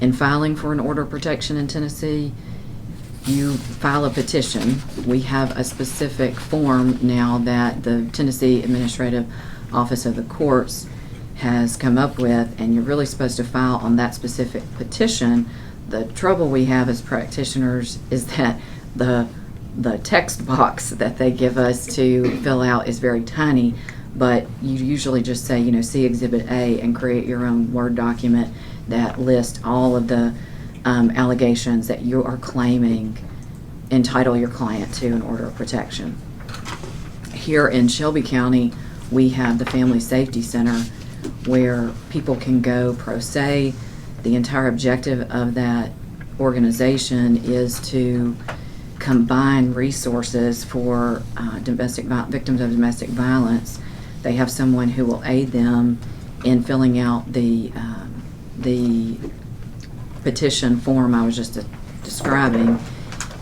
In filing for an order of protection in Tennessee, you file a petition. We have a specific form now that the Tennessee Administrative Office of the Courts has come up with, and you're really supposed to file on that specific petition. The trouble we have as practitioners is that the text box that they give us to fill out is very tiny, but you usually just say, see Exhibit A and create your own Word document that lists all of the allegations that you are claiming entitle your client to an order of protection. Here in Shelby County, we have the Family Safety Center where people can go pro se. The entire objective of that organization is to combine resources for victims of domestic violence. They have someone who will aid them in filling out the petition form I was just describing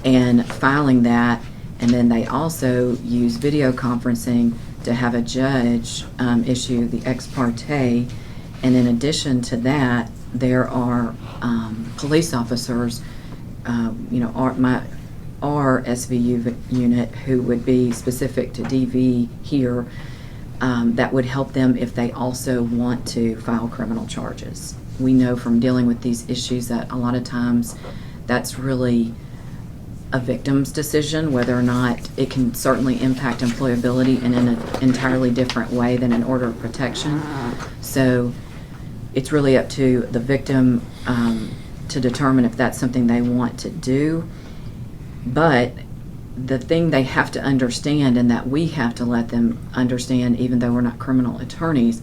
and filing that, and then they also use video conferencing to have a judge issue the ex parte, and in addition to that, there are police officers, our SVU unit who would be specific to DV here, that would help them if they also want to file criminal charges. We know from dealing with these issues that a lot of times that's really a victim's decision, whether or not it can certainly impact employability in an entirely different way than an order of protection. So it's really up to the victim to determine if that's something they want to do. But the thing they have to understand, and that we have to let them understand, even though we're not criminal attorneys,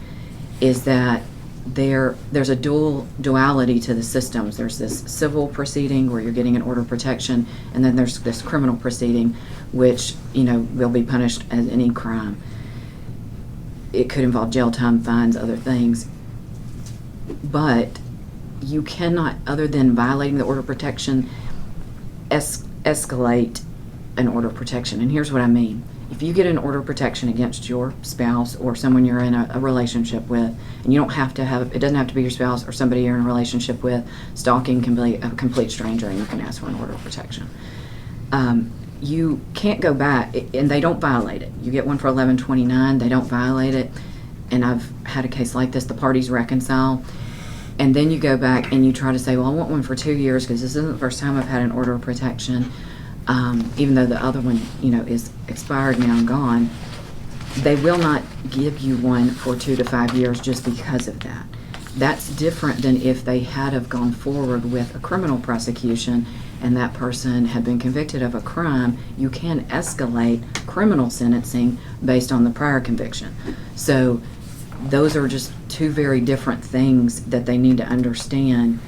is that there's a duality to the systems. There's this civil proceeding where you're getting an order of protection, and then there's this criminal proceeding which will be punished as any crime. It could involve jail time, fines, other things. But you cannot, other than violating the order of protection, escalate an order of protection. And here's what I mean. If you get an order of protection against your spouse or someone you're in a relationship with, and you don't have to have, it doesn't have to be your spouse or somebody you're in a relationship with, stalking can be a complete stranger and you can ask for an order of protection. You can't go back, and they don't violate it. You get one for 1129, they don't violate it, and I've had a case like this, the parties reconcile, and then you go back and you try to say, well, I want one for 2 years because this isn't the first time I've had an order of protection. Even though the other one, is expired now and gone, they will not give you one for 2 to 5 years just because of that. That's different than if they had have gone forward with a criminal prosecution and that person had been convicted of a crime. You can escalate criminal sentencing based on the prior conviction. So those are just two very different things that they need to understand,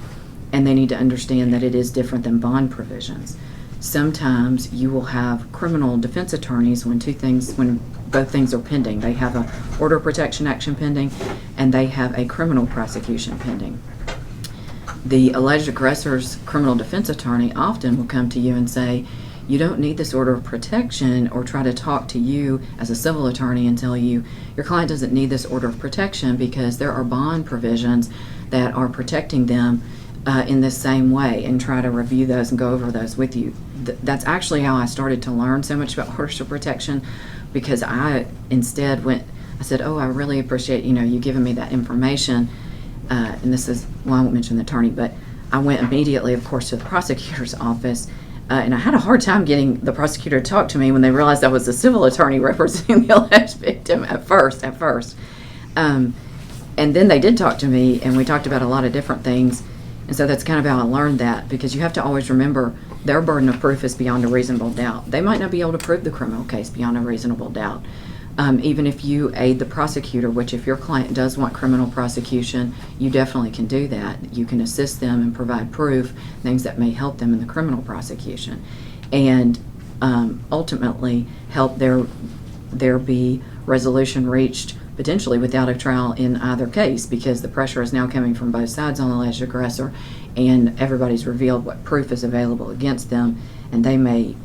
and they need to understand that it is different than bond provisions. Sometimes you will have criminal defense attorneys when both things are pending. They have an order of protection action pending and they have a criminal prosecution pending. The alleged aggressor's criminal defense attorney often will come to you and say, you don't need this order of protection, or try to talk to you as a civil attorney and tell you your client doesn't need this order of protection because there are bond provisions that are protecting them in this same way, and try to review those and go over those with you. That's actually how I started to learn so much about orders of protection, because I instead I said, I really appreciate you giving me that information, and this is, well, I won't mention the attorney, but I went immediately, of course, to the prosecutor's office, and I had a hard time getting the prosecutor to talk to me when they realized I was a civil attorney representing the alleged victim at first. And then they did talk to me, and we talked about a lot of different things. And so that's kind of how I learned that, because you have to always remember their burden of proof is beyond a reasonable doubt. They might not be able to prove the criminal case beyond a reasonable doubt. Even if you aid the prosecutor, which if your client does want criminal prosecution, you definitely can do that. You can assist them and provide proof, things that may help them in the criminal prosecution. And ultimately help there be resolution reached potentially without a trial in either case, because the pressure is now coming from both sides on the alleged aggressor, and everybody's revealed what proof is available against them, and they may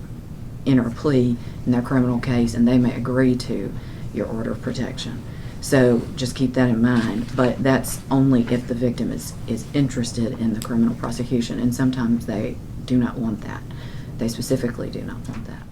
enter a plea in their criminal case, and they may agree to your order of protection. So just keep that in mind, but that's only if the victim is interested in the criminal prosecution, and sometimes they do not want that. They specifically do not want that.